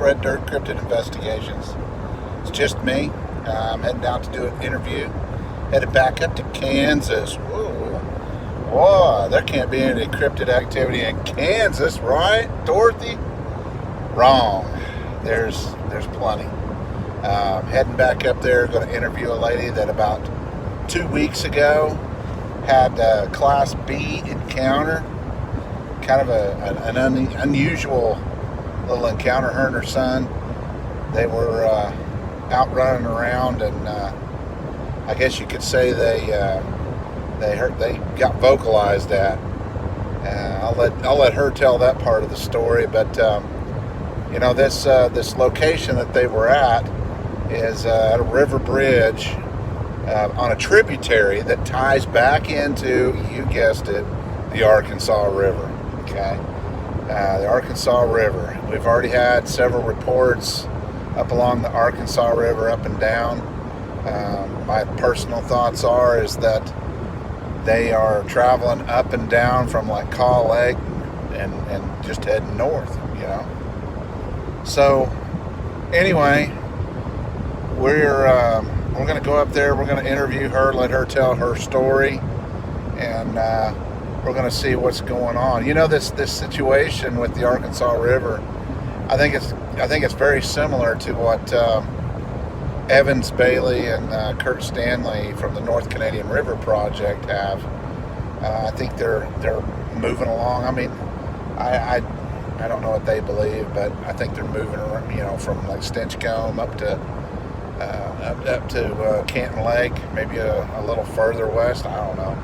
Red Dirt Cryptid Investigations. It's just me. I'm heading out to do an interview. Headed back up to Kansas. Whoa, there can't be any cryptid activity in Kansas, right, Dorothy? Wrong. There's plenty. Heading back up there, going to interview a lady that about 2 weeks ago had a Class B encounter. Kind of an unusual little encounter. Her and her son, they were out running around, and I guess you could say they got vocalized at. I'll let her tell that part of the story. But this location that they were at is at a river bridge on a tributary that ties back into, you guessed it, the Arkansas River. Okay, the Arkansas River. We've already had several reports up along the Arkansas River, up and down. My personal thoughts is that they are traveling up and down from like Caw Lake and just heading north, So anyway, we're going to go up there. We're going to interview her, let her tell her story, and we're going to see what's going on. This situation with the Arkansas River, I think it's very similar to what Evans Bailey and Kurt Stanley from the North Canadian River Project have. I think they're moving along. I mean, I don't know what they believe, but I think they're moving around, from like Stinchcombe up to Canton Lake, maybe a little further west. I don't know.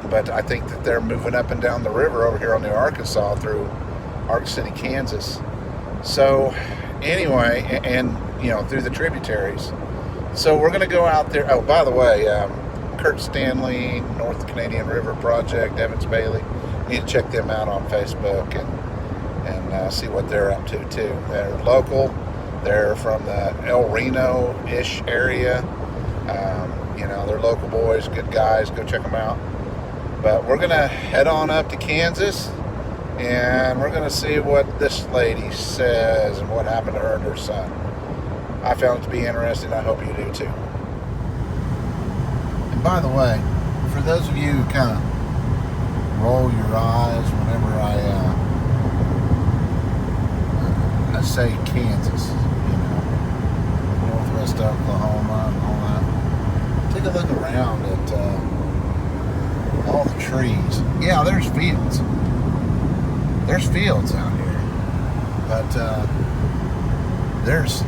But I think that they're moving up and down the river over here on the Arkansas through Ark City, Kansas. So anyway, and through the tributaries. So we're going to go out there. Oh, by the way, Kurt Stanley, North Canadian River Project, Evans Bailey. You need to check them out on Facebook and see what they're up to too. They're local. They're from the El Reno-ish area. They're local boys, good guys. Go check them out. But we're going to head on up to Kansas, and we're going to see what this lady says and what happened to her and her son. I found it to be interesting. I hope you do too. And by the way, for those of you who kind of roll your eyes whenever I say Kansas, northwest Oklahoma and all that, take a look around at all the trees. Yeah, there's fields. There's fields out here, but there's a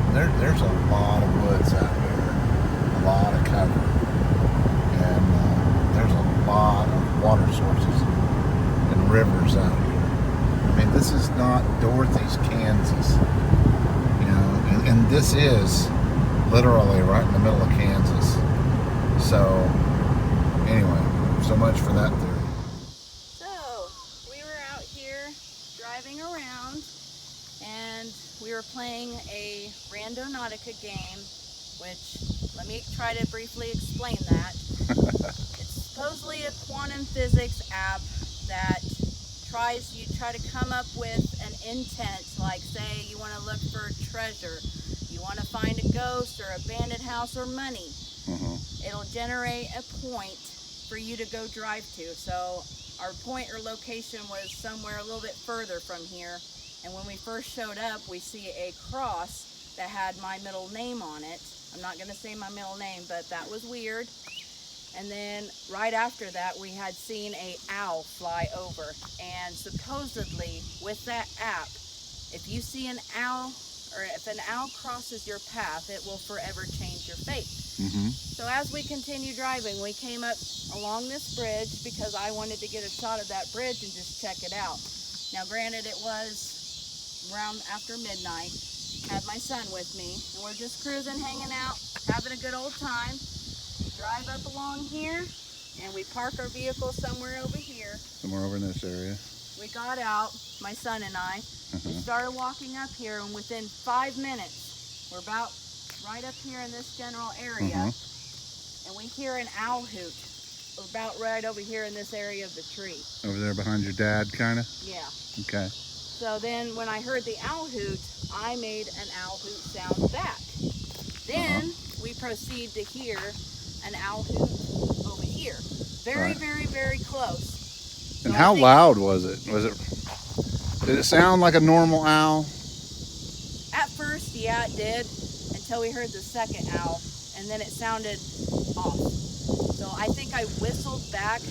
lot of woods out here, a lot of cover, and there's a lot of water sources and rivers out here. I mean, this is not Dorothy's, Kansas, and this is literally right in the middle of Kansas. So anyway, so much for that theory. So we were out here driving around, and we were playing a Randonautica game, which, let me try to briefly explain that. It's supposedly a quantum physics app that you try to come up with an intent, like say you want to look for a treasure, you want to find a ghost or abandoned house or money. It'll generate a point for you to go drive to. So our point or location was somewhere a little bit further from here, and when we first showed up, we see a cross that had my middle name on it. I'm not going to say my middle name, but that was weird. And then right after that, we had seen a owl fly over, and supposedly with that app, if you see an owl, or if an owl crosses your path, it will forever change your fate. So as we continue driving, we came up along this bridge because I wanted to get a shot of that bridge and just check it out. Now granted, it was around after midnight. Had my son with me, and we're just cruising, hanging out, having a good old time. Drive up along here, and we park our vehicle somewhere over here. Somewhere over in this area. We got out, my son and I. We started walking up here, and within 5 minutes, we're about right up here in this general area, and we hear an owl hoot about right over here in this area of the tree. Over there behind your dad, kind of? Yeah. Okay. So then when I heard the owl hoot, I made an owl hoot sound back. Then we proceed to hear an owl hoot over here. Very, Right. very, very close. And So how loud was it? Did it sound like a normal owl? At first, yeah, it did, until we heard the second owl, and then it sounded off. So I think I whistled back.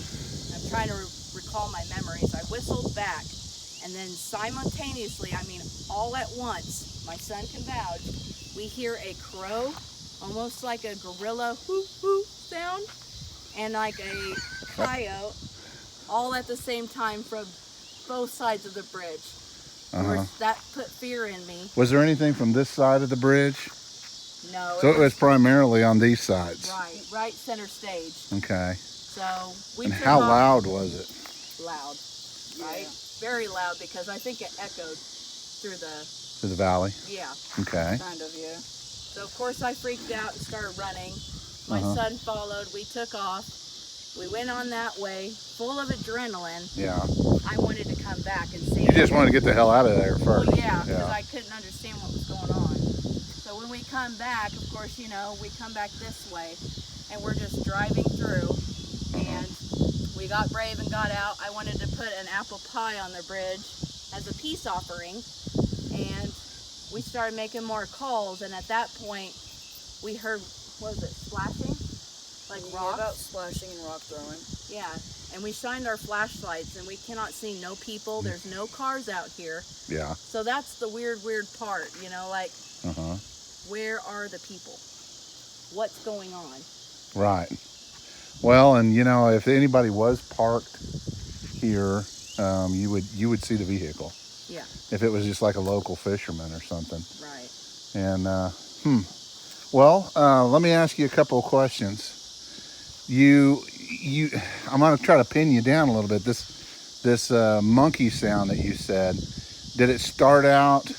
I'm trying to recall my memories. I whistled back, and then simultaneously, I mean all at once, my son can vouch, we hear a crow, almost like a gorilla whoop whoop sound, and like a coyote, all at the same time from both sides of the bridge. Of course, that put fear in me. Was there anything from this side of the bridge? No. So it was primarily on these sides. Right center stage. Okay. So we And took how off. loud was it? Loud, right? Very loud, because I think it echoed through the valley? Yeah. Okay. Kind of, yeah. So of course I freaked out and started running. My son followed. We took off. We went on that way, full of adrenaline. Yeah. I wanted to come back and see. You just wanted to get the hell out of there first. Well, yeah, because I couldn't understand what was going on. So when we come back, of course, you know, we come back this way, and we're just driving through, and we got brave and got out. I wanted to put an apple pie on the bridge as a peace offering, and we started making more calls, and at that point, we heard, what was it, splashing? Like rocks? About splashing and rock throwing. Yeah, and we shined our flashlights, and we cannot see no people. There's no cars out here. Yeah. So that's the weird part, you know, like, where are the people? What's going on? Right. Well, and you know, if anybody was parked here, you would see the vehicle. Yeah. If it was just like a local fisherman or something. Right. And well, let me ask you a couple of questions. I'm gonna try to pin you down a little bit. This monkey sound that you said, did it start out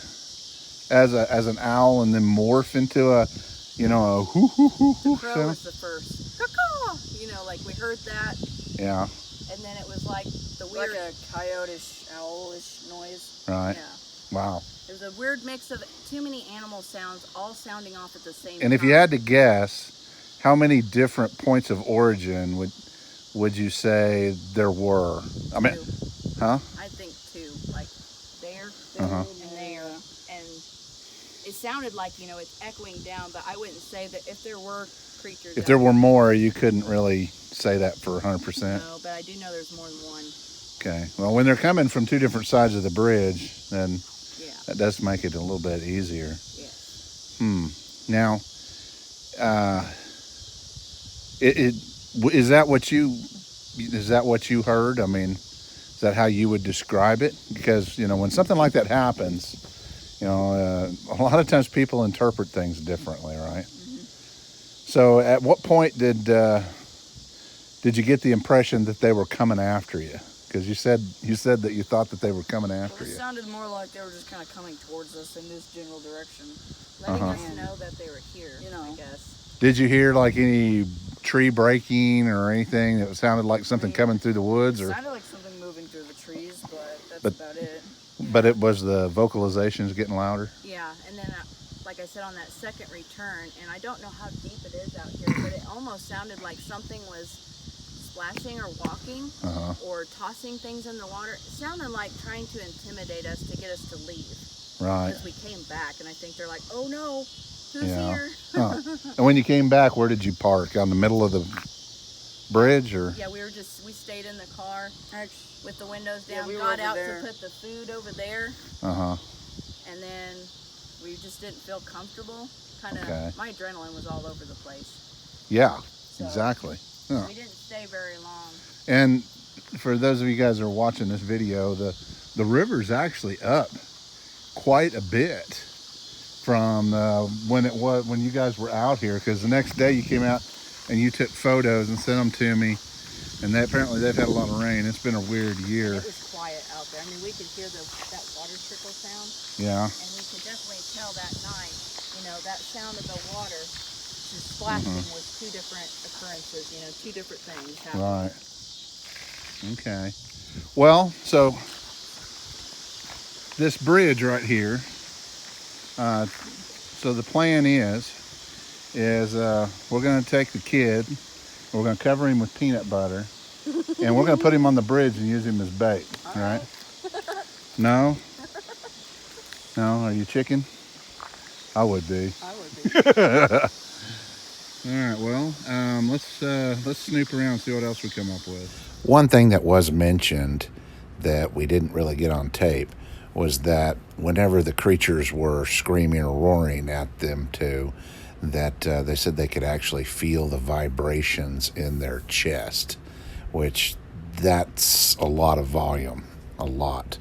as an owl and then morph into a hoo hoo hoo hoo The crow sound? was the first. Caw-caw! You know, like we heard that. Yeah. And then it was like the weird. Like a coyote-ish, owl-ish noise. Right. Yeah. Wow. It was a weird mix of too many animal sounds all sounding off at the same time. And if you had to guess, how many different points of origin would you say there were? I mean, Two. huh? I think two. Like there Uh-huh. and there. And it sounded like, you know, it's echoing down, but I wouldn't say that if there were creatures. If there were more, you couldn't really say that for 100%. No, but I do know there's more than one. Okay. Well, when they're coming from two different sides of the bridge, then Yeah. that does make it a little bit easier. Yes. Now, is that what you heard? I mean, is that how you would describe it? Because, you know, when something like that happens, you know, a lot of times people interpret things differently, right? So at what point did you get the impression that they were coming after you? Because you said that you thought that they were coming after It you. sounded more like they were just kind of coming towards us in this general direction. Letting us know that they were here, You know. I guess. Did you hear like any tree breaking or anything that sounded like something coming through the woods? It Or sounded like something moving through the trees, but that's about it. but it was the vocalizations getting louder? Yeah, and then, like I said, on that second return, and I don't know how deep it is out here, but it almost sounded like something was splashing or walking or tossing things in the water. It sounded like trying to intimidate us to get us to leave. Right. Because we came back, and I think they're like, oh no, who's Yeah. here? And when you came back, where did you park? On the middle of the bridge, or? Yeah, we stayed in the car with the windows down, we were got over out there. to put the food over there, and then we just didn't feel comfortable. Kind of, Okay. my adrenaline was all over the place. Yeah, So, exactly. Yeah. We didn't stay very long. And for those of you guys who are watching this video, the river's actually up quite a bit from when you guys were out here, because the next day you came out and you took photos and sent them to me, and apparently they've had a lot of rain. It's been a weird year. It was quiet out there. I mean, we could hear that water trickle sound, Yeah. and we could definitely tell that night, you know, that sound of the water just splashing was two different occurrences, you know, two different things happening. Right. Okay. Well, so this bridge right here. So the plan is we're going to take the kid, we're going to cover him with peanut butter, and we're going to put him on the bridge and use him as bait. All right? No? No? Are you chicken? I would be. I would be. All right. Well, let's snoop around and see what else we come up with. One thing that was mentioned that we didn't really get on tape was that whenever the creatures were screaming or roaring at them too, that they said they could actually feel the vibrations in their chest, which that's a lot of volume, a lot.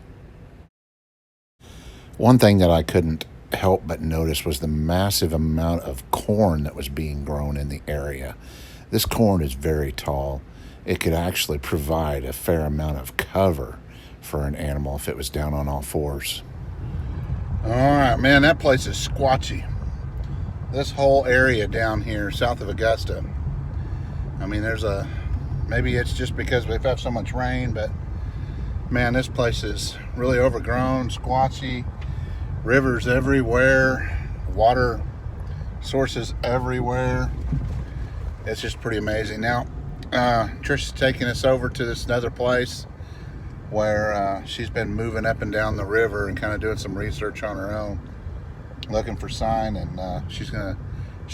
One thing that I couldn't help but notice was the massive amount of corn that was being grown in the area. This corn is very tall. It could actually provide a fair amount of cover for an animal if it was down on all fours. All right, man, that place is squatchy. This whole area down here south of Augusta, I mean, maybe it's just because we've had so much rain, but man, this place is really overgrown, squatchy, rivers everywhere, water sources everywhere. It's just pretty amazing. Now, Trish is taking us over to this other place where she's been moving up and down the river and kind of doing some research on her own, looking for sign, and she's got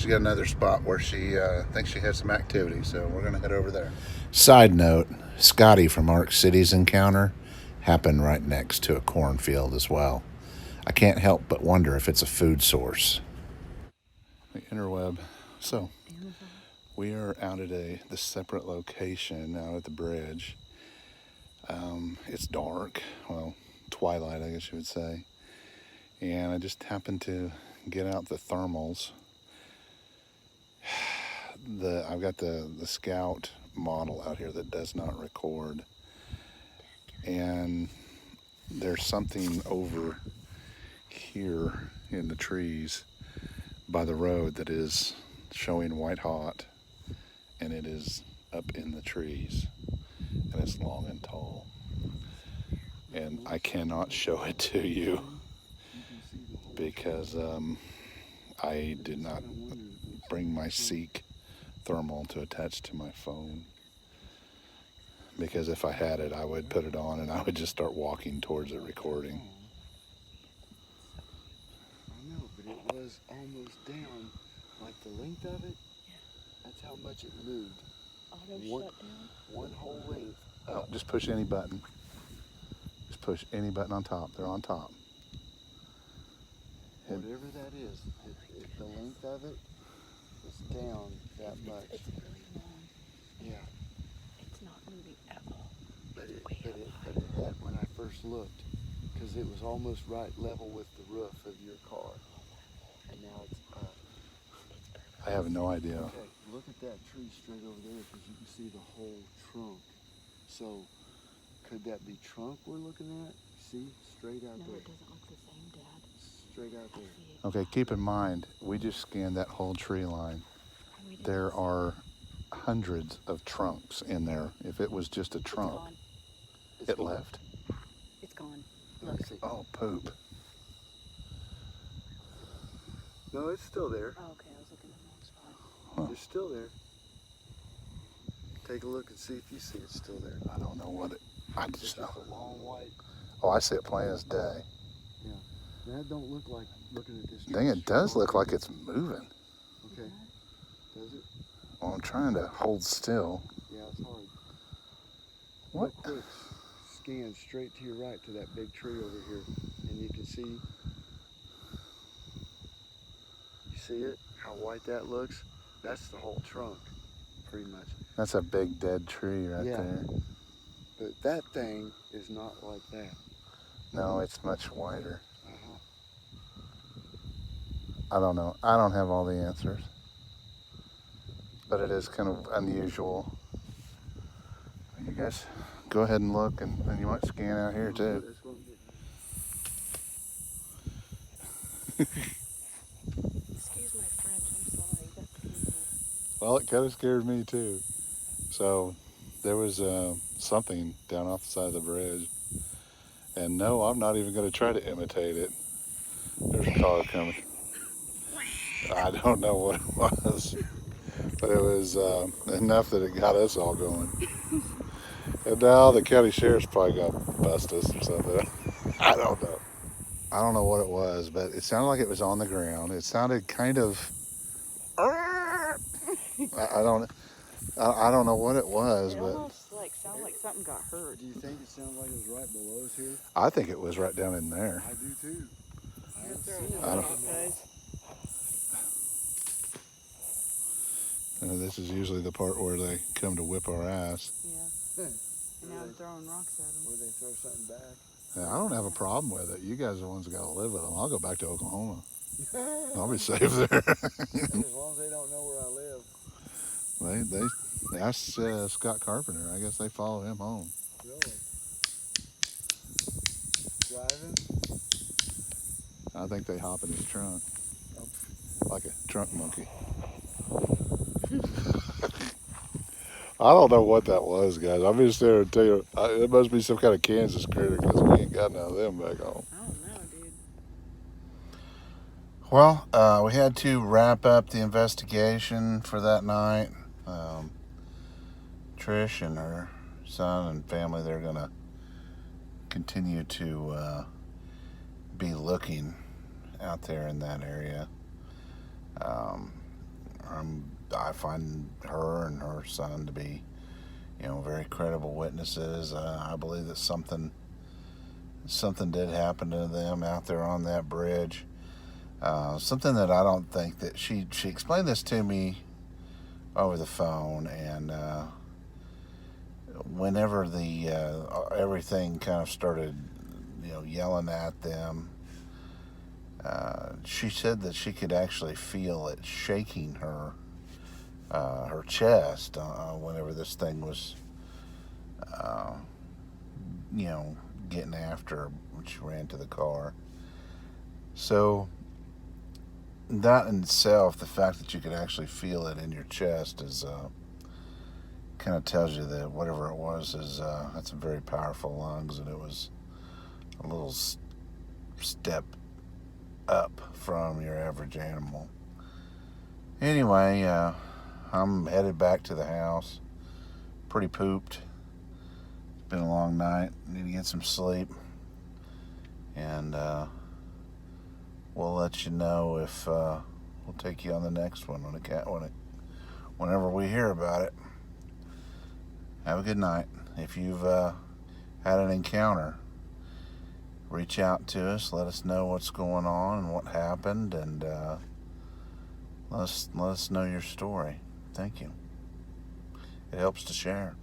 another spot where she thinks she has some activity, so we're gonna head over there. Side note, Scotty from Ark City's encounter happened right next to a cornfield as well. I can't help but wonder if it's a food source. The interweb. So we are out at this separate location out at the bridge. It's dark, well, twilight, I guess you would say. And I just happened to get out the thermals. I've got the Scout model out here that does not record. And there's something over here in the trees by the road that is showing white hot, and it is up in the trees, and it's long and tall. And I cannot show it to you because I did not bring my Seek thermal to attach to my phone, because if I had it, I would put it on and I would just start walking towards it recording. I know, but it was almost down, like the length of it. That's how much it moved. One whole length. Oh, just push any button. Just push any button on top. They're on top. Whatever that is, the length of it is down that much. It's really long. Yeah. It's not moving at all. But it had when I first looked, because it was almost right level with the roof of your car. And now it's up. I have no idea. Okay, look at that tree straight over there, because you can see the whole trunk. So, could that be trunk we're looking at? See, straight out there. No, it doesn't look the same, Dad. Straight out there. Okay, keep in mind, we just scanned that whole tree line. There are hundreds of trunks in there. If it was just a trunk, it left. It's gone. Let me see. Oh, poop. No, it's still there. Oh, okay, I was looking at the wrong spot. It's still there. Take a look and see if you see it's still there. I don't know what it. I It's just just a long white. Oh, I see it plain as day. Yeah. That don't look like looking at this. Dang, it does look like it's moving. Okay. Does it? Well, I'm trying to hold still. Yeah, it's hard. What? Real quick, scan straight to your right to that big tree over here, and you can see. You see it? How white that looks? That's the whole trunk, pretty much. That's a big dead tree right Yeah. there. But that thing is not like that. No, it's much whiter. Uh-huh. I don't know. I don't have all the answers. But it is kind of unusual. You guys go ahead and look, and you might scan out here too. That's what I'm getting at. Excuse my French, I'm sorry. That's Well, it kind of scared me too. So there was something down off the side of the bridge, And no, I'm not even going to try to imitate it. There's a car coming. I don't know what it was, but it was enough that it got us all going. And now the county sheriff's probably going to bust us or something. I don't know. I don't know what it was, but it sounded like it was on the ground. It sounded kind of. I don't know what it was, It but almost like sounded like something got hurt. Do you think it sounded like it was right below us here? I think it was right down in there. I do too. I haven't Throw seen it it. I don't- off, guys. And this is usually the part where they come to whip our ass. Yeah. And now I'm throwing rocks at them. Or they throw something back. Yeah, I don't have a problem with it. You guys are the ones that got to live with them. I'll go back to Oklahoma. I'll be safe there. As long as they don't know where I live. They asked Scott Carpenter. I guess they follow him home. Really? Driving? I think they hop in his trunk like a trunk monkey. I don't know what that was, guys. I'm just there to tell you. It must be some kind of Kansas critter because we ain't got none of them back home. I don't know, dude. Well, we had to wrap up the investigation for that night. Trish and her son and family, they're going to continue to be looking out there in that area. I find her and her son to be, very credible witnesses. I believe that something did happen to them out there on that bridge. Something that I don't think that she explained this to me over the phone, and whenever the everything kind of started, yelling at them, she said that she could actually feel it shaking her chest whenever this thing was, getting after her when she ran to the car. So that in itself, the fact that you could actually feel it in your chest is kind of tells you that whatever it was is that's some very powerful lungs, and it was a little step up from your average animal. Anyway, I'm headed back to the house. Pretty pooped. It's been a long night. Need to get some sleep. And we'll let you know if we'll take you on the next one whenever we hear about it. Have a good night. If you've had an encounter, reach out to us. Let us know what's going on and what happened, and let us know your story. Thank you. It helps to share.